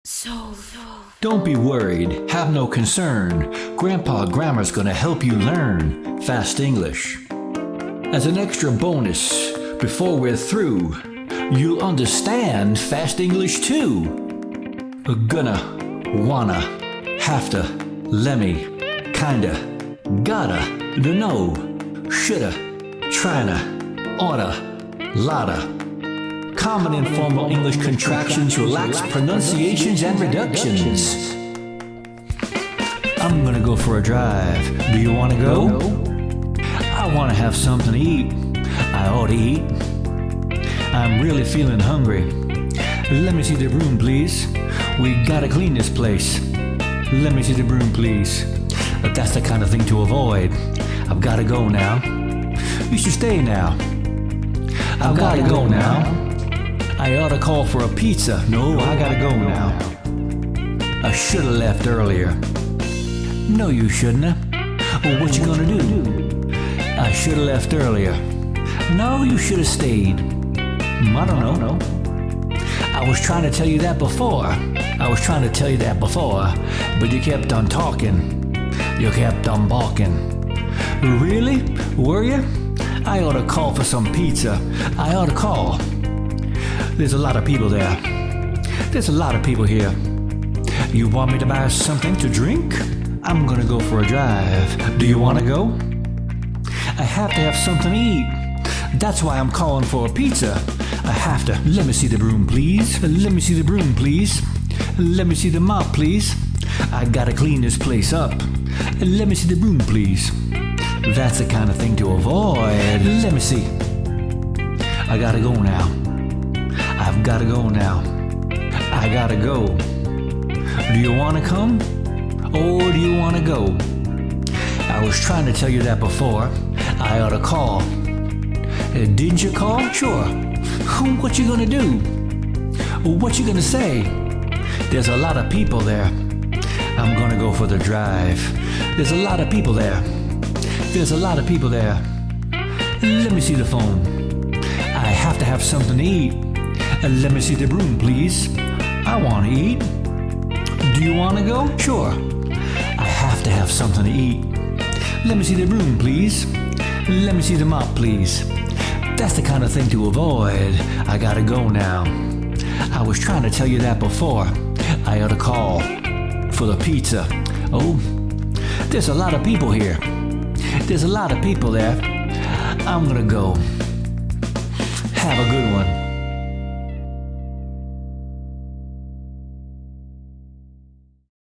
So. Don't be worried, have no concern. Grandpa Grammar's gonna help you learn fast English. As an extra bonus, before we're through, you'll understand fast English too. Gonna, wanna, have to, lemme, kinda, gotta, know, shoulda, tryna, oughta, lotta. Common informal English contractions relax pronunciations and reductions. I'm gonna go for a drive. Do you wanna go? I wanna have something to eat. I ought to eat. I'm really feeling hungry. Let me see the broom, please. We gotta clean this place. Let me see the broom, please. That's the kind of thing to avoid. I've gotta go now. You should stay now. I've gotta go now. I ought to call for a pizza. No, I gotta go now. I should have left earlier. No, you shouldn't have. Well, what you gonna do? I should have left earlier. No, you should have stayed. I don't know. I was trying to tell you that before. But you kept on talking. You kept on balking. Really? Were you? I ought to call for some pizza. I ought to call. There's a lot of people there. There's a lot of people here. You want me to buy something to drink? I'm gonna go for a drive. Do you wanna go? I have to have something to eat. That's why I'm calling for a pizza. I have to. Let me see the broom, please. Let me see the broom, please. Let me see the mop, please. I gotta clean this place up. Let me see the broom, please. That's the kind of thing to avoid. Let me see. I gotta go now. I've gotta go now. I gotta go. Do you wanna come? Or do you wanna go? I was trying to tell you that before. I ought to call. Didn't you call? Sure. What you gonna do? What you gonna say? There's a lot of people there. I'm gonna go for the drive. There's a lot of people there. There's a lot of people there. Let me see the phone. I have to have something to eat. Let me see the broom, please. I want to eat. Do you want to go? Sure. I have to have something to eat. Let me see the broom, please. Let me see the mop, please. That's the kind of thing to avoid. I gotta go now. I was trying to tell you that before. I ought to call for the pizza. Oh, there's a lot of people here. There's a lot of people there. I'm gonna go. Have a good one.